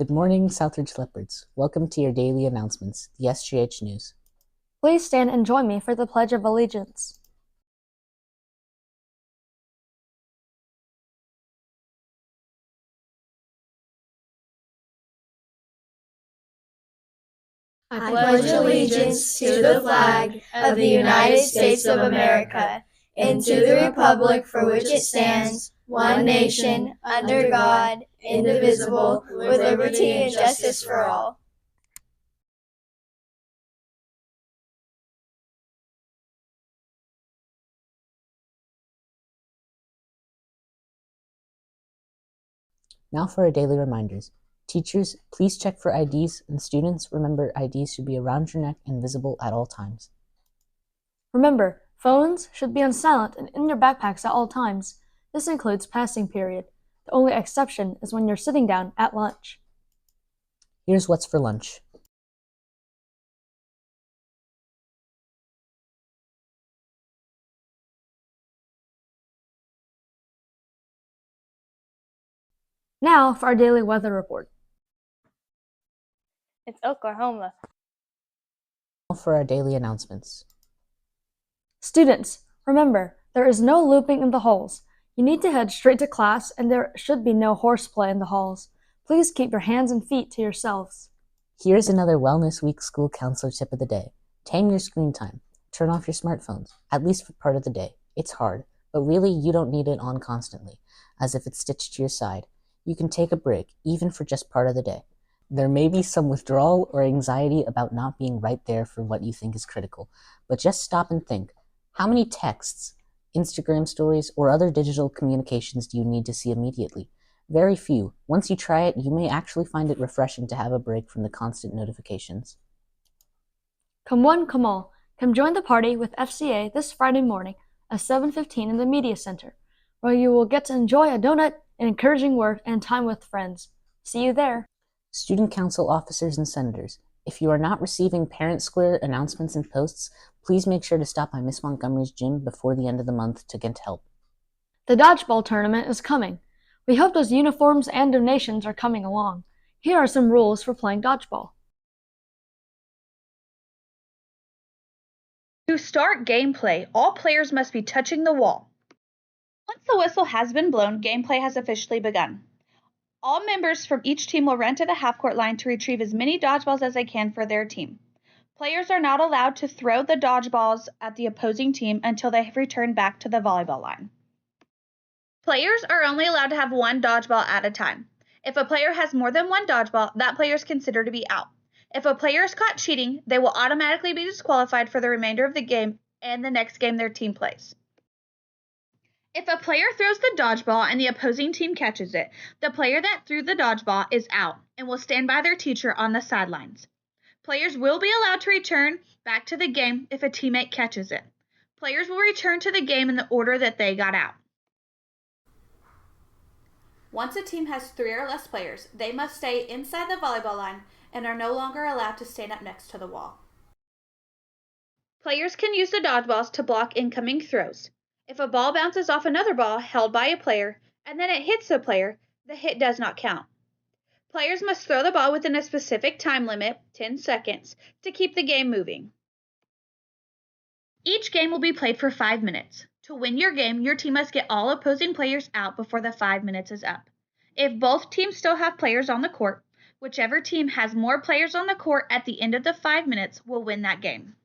Good morning, Southridge Leopards. Welcome to your daily announcements, the SGH News. Please stand and join me for the Pledge of Allegiance. I pledge allegiance to the flag of the United States of America and to the republic for which it stands, one nation, under God, indivisible, with liberty and justice for all. Now for our daily reminders. Teachers, please check for IDs, and students, remember IDs should be around your neck and visible at all times. Remember, phones should be on silent and in your backpacks at all times. This includes passing period. The only exception is when you're sitting down at lunch. Here's what's for lunch. Now for our daily weather report. It's Oklahoma. Now for our daily announcements. Students, remember, there is no looping in the halls. You need to head straight to class, and there should be no horseplay in the halls. Please keep your hands and feet to yourselves. Here's another Wellness Week school counselor tip of the day. Tame your screen time. Turn off your smartphones, at least for part of the day. It's hard, but really you don't need it on constantly, as if it's stitched to your side. You can take a break, even for just part of the day. There may be some withdrawal or anxiety about not being right there for what you think is critical, but just stop and think. How many texts, Instagram stories, or other digital communications do you need to see immediately? Very few. Once you try it, you may actually find it refreshing to have a break from the constant notifications. Come one, come all. Come join the party with FCA this Friday morning at 7:15 in the Media Center, where you will get to enjoy a donut, an encouraging word, and time with friends. See you there. Student council officers and senators, if you are not receiving Parent Square announcements and posts, please make sure to stop by Miss Montgomery's gym before the end of the month to get help. The dodgeball tournament is coming. We hope those uniforms and donations are coming along. Here are some rules for playing dodgeball. To start gameplay, all players must be touching the wall. Once the whistle has been blown, gameplay has officially begun. All members from each team will run to the half-court line to retrieve as many dodgeballs as they can for their team. Players are not allowed to throw the dodgeballs at the opposing team until they have returned back to the volleyball line. Players are only allowed to have one dodgeball at a time. If a player has more than one dodgeball, that player is considered to be out. If a player is caught cheating, they will automatically be disqualified for the remainder of the game and the next game their team plays. If a player throws the dodgeball and the opposing team catches it, the player that threw the dodgeball is out and will stand by their teacher on the sidelines. Players will be allowed to return back to the game if a teammate catches it. Players will return to the game in the order that they got out. Once a team has 3 or less players, they must stay inside the volleyball line and are no longer allowed to stand up next to the wall. Players can use the dodgeballs to block incoming throws. If a ball bounces off another ball held by a player and then it hits the player, the hit does not count. Players must throw the ball within a specific time limit, 10 seconds, to keep the game moving. Each game will be played for 5 minutes. To win your game, your team must get all opposing players out before the 5 minutes is up. If both teams still have players on the court, whichever team has more players on the court at the end of the 5 minutes will win that game.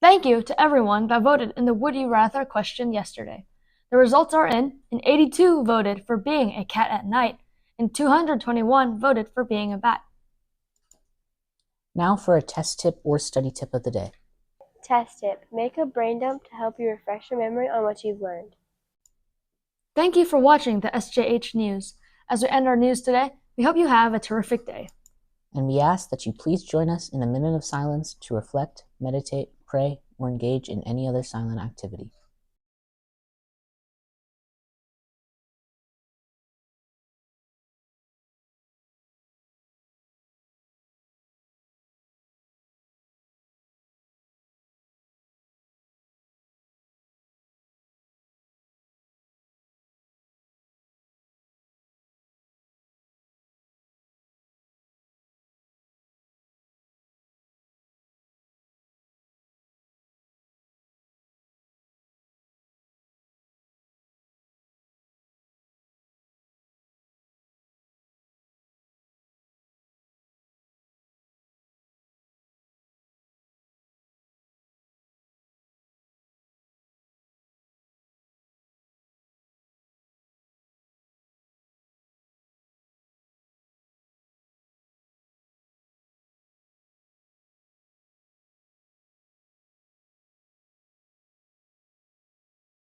Thank you to everyone that voted in the Would You Rather question yesterday. The results are in, and 82 voted for being a cat at night, and 221 voted for being a bat. Now for a test tip or study tip of the day. Test tip. Make a brain dump to help you refresh your memory on what you've learned. Thank you for watching the SJH News. As we end our news today, we hope you have a terrific day. And we ask that you please join us in a minute of silence to reflect, meditate, pray, or engage in any other silent activity.